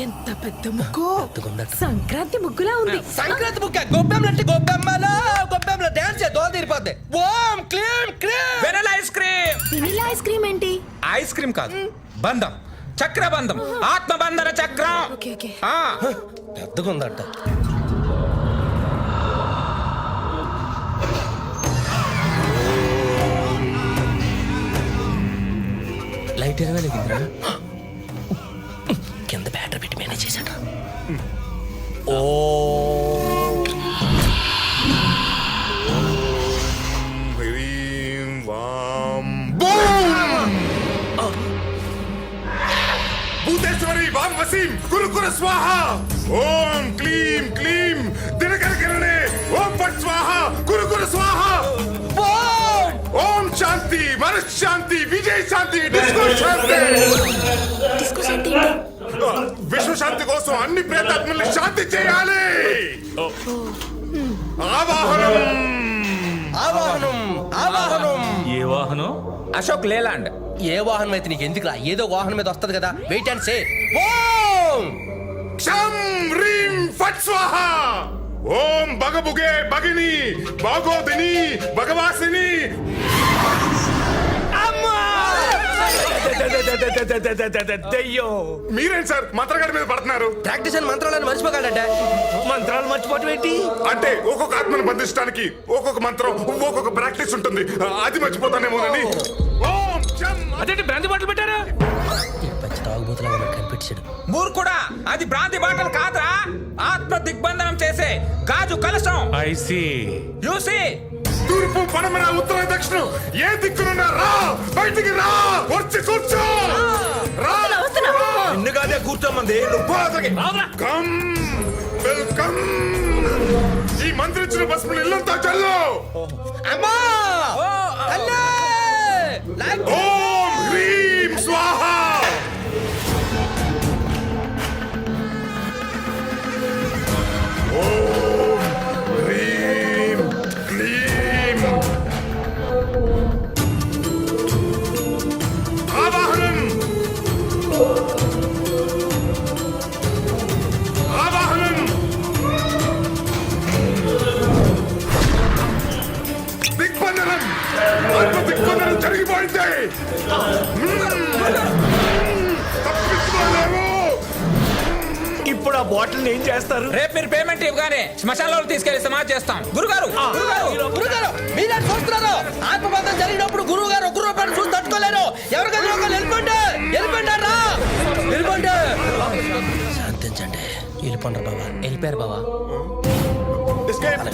ఎంత పెద్ద ముగ్గు. సంక్రాంతి ముగ్గులా ఉంది. సంక్రాంతి ముక్క గొబ్బెమ్మలంటే గొబ్బెమ్మల డాన్స్ దోల తీరిపోద్ది. ఓం క్లీం క్లీం. Vanilla ice cream. Vanilla ice cream ఏంటి? ఐస్ క్రీమ్ కాదు, బంధం, చక్రబంధం, ఆత్మబంధన చక్రం. Okay okay. ఆ, పెద్దగా ఉందట. లైట్ ఏమైనా వెలిగిందిరా? కింద బ్యాటరీ పెట్టి మేనేజ్ చేశాడు. ఓ హ్రీం వాం బూమ్. భూతేశ్వరి వాం వసీం కురు కురు స్వాహ. ఓం క్లీం క్లీం దినకర కిరణే ఓం ఫట్ స్వాహ కురు కురు స్వాహ. ఓం శాంతి మనశ్శాంతి విజయ శాంతి డిస్కో శాంతి. డిస్కో శాంతి ఏంటి? విశ్వశాంతి కోసం అన్ని ప్రేతాత్మల్ని శాంతి చేయాలి. ఆవాహనం ఆవాహనం ఆవాహనం. ఏ వాహనం? అశోక్ లేలాండ్. ఏ వాహనం అయితే నీకు ఎందుకురా? ఏదో వాహనం మీద వస్తది కదా. Wait and say. ఓం క్షం హ్రీం ఫట్ స్వాహ. ఓం బగబుగే భగిని భాగోదిని భగవాసిని. మీరేంటి సార్ మంత్రగాడి మీద పడుతున్నారు? ప్రాక్టీస్ అని మంత్రాలను మర్చిపోగలట. మంత్రాలు మర్చిపోవటం ఏంటి? అంటే ఒక్కొక్క ఆత్మను బంధించడానికి ఒక్కొక్క మంత్రం ఒక్కొక్క ప్రాక్టీస్ ఉంటుంది. అది మర్చిపోతానేమోనని. ఓం క్షం. అదేంటి బ్రాంతి బాటలు పెట్టారా? పచ్చి తాగుబోతులా కనిపించాడు. మూర్ఖుడా, అది భ్రాంతి బాటలు కాదురా, ఆత్మ దిగ్బంధనం చేసే గాజు కలశం. యూసి తూర్పు పడమర ఉత్తర దక్షిణం ఏ దిక్కునున్నా రా, బయటికి రా, వచ్చి కూర్చో. రా నిన్నుగానే కూర్చోమంది. Come welcome. ఈ మంత్రిచ్చిన భస్మలు ఇల్లంతా చల్లు. అమ్మా ఓం హ్రీం స్వాహ. ఓం హ్రీం క్లీం. ఆవాహనం ఆవాహనం. దిగ్బంధనం ఆత్మ దిగ్బంధనం జరిగిపోయింది. తప్పించుకోలేము. ఇప్పుడు ఆ బాటిల్ ఏం చేస్తారు? రేపు మీరు పేమెంట్ ఇవ్వగానే శ్మశానంలో తీసుకెళ్లి సమాధి చేస్తాం. గురుగారు గురుగారు మీరే చూస్తున్నారు. ఆత్మబంధం జరిగినప్పుడు గురువు గారు ఒక్క రూపాయలు చూసి తట్టుకోలేరు. ఎవరికైనా వెళ్ళిపోండి వెళ్ళిపోండారా వెళ్ళిపోండి. శాంతించండి. వెళ్ళిపోండి బాబా. వెళ్ళిపోయారు బాబా. Escape.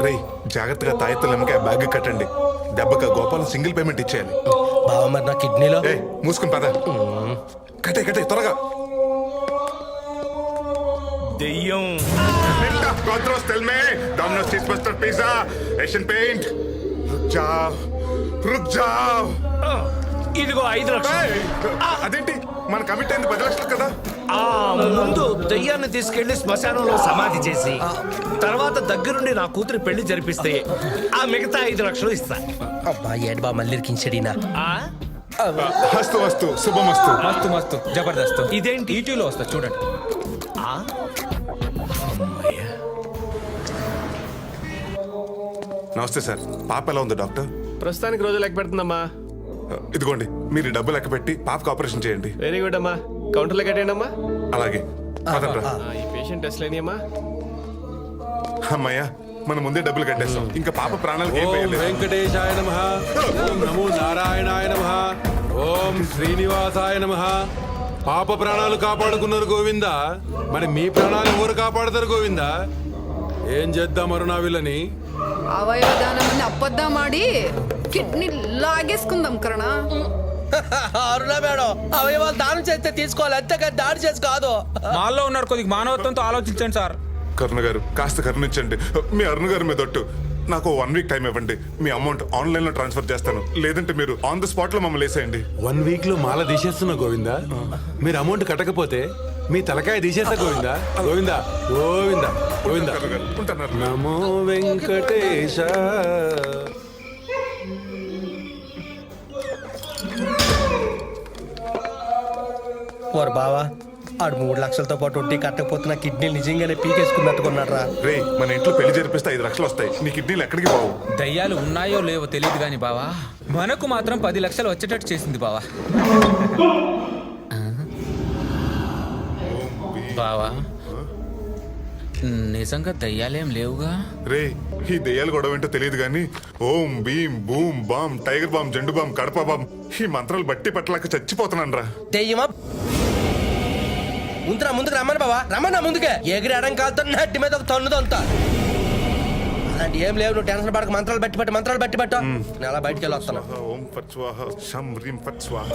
రేయ్ జాగ్రత్తగా తాయెత్తులమ్మకి ఆ బ్యాగ్ కట్టండి. దెబ్బక గోపాలం సింగిల్ పేమెంట్ ఇచ్చేయాలి. బాబా మరి నా కిడ్నీలో. ఏ మూసుకుని పద. కట్టే త్వరగా. దెయ్యం. Godros, tell me. Domino's cheesebuster pizza, Asian paint. रुक जाओ. ఇదిగో 5 లక్షలు. అదేంటి మన కమిట్ అయింది 10 లక్షలు కదా. ఆ ముందు దెయ్యాన్ని తీసుకెళ్లి శ్మశానంలో సమాధి చేసి తర్వాత దగ్గరుండి నా కూతురు పెళ్లి జరిపిస్తే ఆ మిగతా 5 లక్షలు ఇస్తా. అబ్బా ఏడు బా మళ్ళీ ఇరికించడినా. హస్తు వస్తు శుభమస్తు. మస్తు మస్తు జబర్దస్త్. ఇదేంటి? ఈటీలో వస్తా చూడండి. నమస్తే సార్. పాప ఎలా ఉంది డాక్టర్? ప్రస్తుతానికి రోజు లెక్క పెడుతుందమ్మా. ఇదిగోండి మీరు డబ్బు లెక్క పెట్టి పాపకు ఆపరేషన్ చేయండి. వెరీ గుడ్ అమ్మా. కౌంటర్లో కట్టేయండి అమ్మా. అలాగే పదండ్రా. ఈ పేషెంట్ టెస్ట్ లేనియమ్మా. అమ్మయ్యా మనం ముందే డబ్బులు కట్టేస్తాం. ఇంకా పాప ప్రాణాలకు ఏం వేయలేదు. వెంకటేశాయ నమః. ఓం నమో నారాయణాయ నమః. ఓం శ్రీనివాసాయ నమః. పాప ప్రాణాలు కాపాడుకున్నారు గోవిందా, మరి మీ ప్రాణాలు ఎవరు కాపాడతారు గోవిందా? ఏం చేద్దాం అరుణా వీళ్ళని? ಅವಯವ ದಾನವನ್ನು ಅಪ್ಪದ್ದ ಮಾಡಿ కిడ్నీ లాగేసుకుందాం కరణా. అరుణా మేడం అవయవాలు దానం చేస్తే తీసుకోవాలి, అంతేకాదు దాడి చేసి కాదు. మాల్లో ఉన్నారు, కొద్దిగా మానవత్వంతో ఆలోచించండి సార్. కరుణ గారు కాస్త కరుణించండి. మీ అరుణ గారి మీద ఒట్టు. నాకు 1 వీక్ టైం ఇవ్వండి. మీ అమౌంట్ ఆన్లైన్ లో ట్రాన్స్ఫర్ చేస్తాను. లేదంటే మీరు ఆన్ ద స్పాట్ లో మమ్మల్ని వేసేయండి. 1 వీక్ లో మాల తీసేస్తున్నా గోవిందా. మీరు అమౌంట్ కట్టకపోతే మీ తలకాయ తీసేస్తా గోవిందా. గోవిందా గోవిందా గోవిందా. ఉంటున్నారు. నమో వెంకటేశ. ఓర్ బావా ఆడు 3 లక్షలతో పాటు వడ్డీ కట్టకపోతే నా కిడ్నీ నిజంగానే పీకేసుకున్నట్టుకున్నాడు రా. రే మన ఇంట్లో పెళ్లి జరిపిస్తే 5 లక్షలు వస్తాయి, నీ కిడ్నీలు ఎక్కడికి పోవు. దయ్యాలు ఉన్నాయో లేవో తెలియదు గాని బావా, మనకు మాత్రం 10 లక్షలు వచ్చేటట్టు చేసింది బావా. బావా నిజంగా దయ్యాలేం లేవుగా? రే ఈ దెయ్యాలు గొడవ ఏంటో తెలియదు కానీ ఓం భీం boom bam tiger balm Zandu balm Kadapa balm ఈ మంత్రాలు బట్టి పట్టలేక చచ్చిపోతున్నాను రా. దెయ్యమా ముందురా ముందుకు రమ్మని బావా, రమ్మన్నా ముందుకే. ఎగిరి అడం కాలుతో నట్టి మీద ఒక తన్నుతో అంతా అలాంటి ఏం లేవు. నువ్వు టెన్షన్ పడక మంత్రాలు బట్టి పట్టు నేను అలా బయటికి వెళ్ళి వస్తాను. ఓం ఫట్ స్వాహ శం హ్రీం ఫట్ స్వాహ.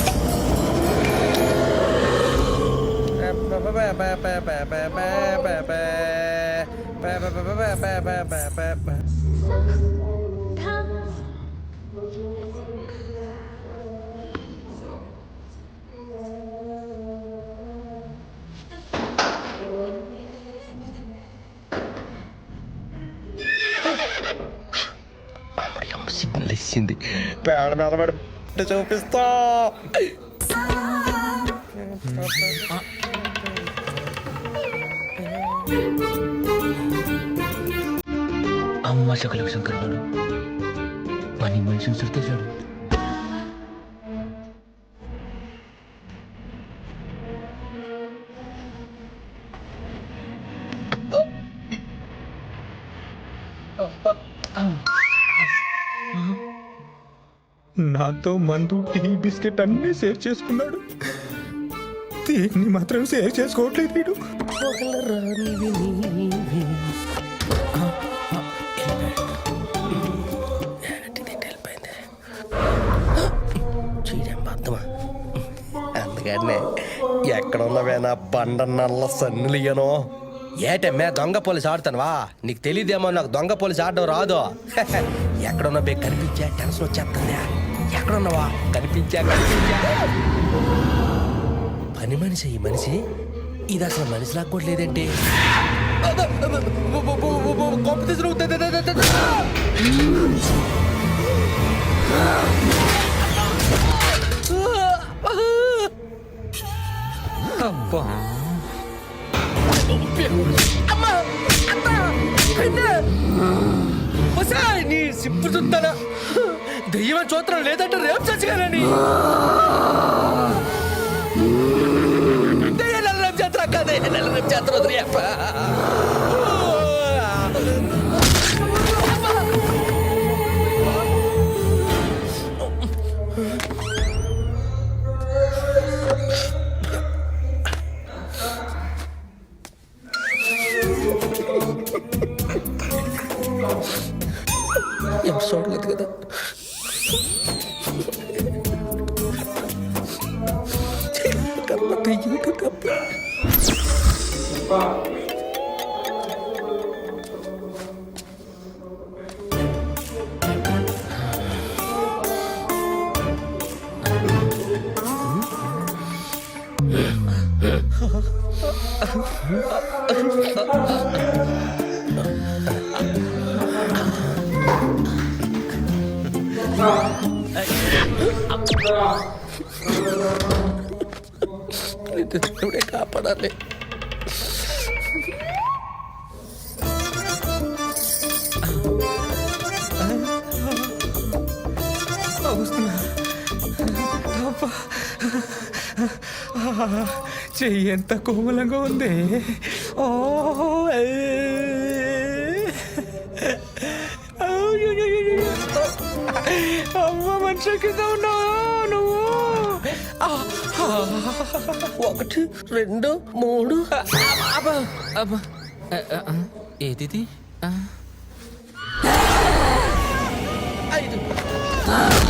సిగ్నల్ ఇచ్చింది. పేడ మీద పడి చూపిస్తా. అమ్మ శకల శంకరుడు పని మనిషిని సృష్టించాడు. నాతో మందు టీ బిస్కెట్ అన్నీ షేర్ చేసుకున్నాడు, దీన్ని మాత్రం షేర్ చేసుకోవట్లేదు వీడు. అందుకనే ఎక్కడ ఉన్నవేనా బండ నల్ల సన్నులియనో. ఏటమ్మే దొంగ పోలీసు ఆడుతానువా? నీకు తెలియదేమో నాకు దొంగ పోలీసు ఆడడం రాదు. ఎక్కడున్నా బే కనిపించా టెన్షన్ వచ్చేస్తుంది. ఎక్కడున్నావా? కనిపించా పని మనిషి ఈ మనిషి ఇది అసలు మనిషి లాక్కోట్లేదేంటి? అబ్బా నీ సింపు చూస్తానా? దెయ్యం చూత్రం లేదంటే రేపు చచ్చిగానని. రేపు చేస్తారు అక్క, రేపు చేస్తారు రేప. చూడలేదు కదా. దేవుడే కాపాడాలి. చెయ్యి ఎంత కోమలంగా ఉంది. ఓ అమ్మ మనిషి కింద ఉన్నావు నువ్వు. 1 2 3 ఏది 5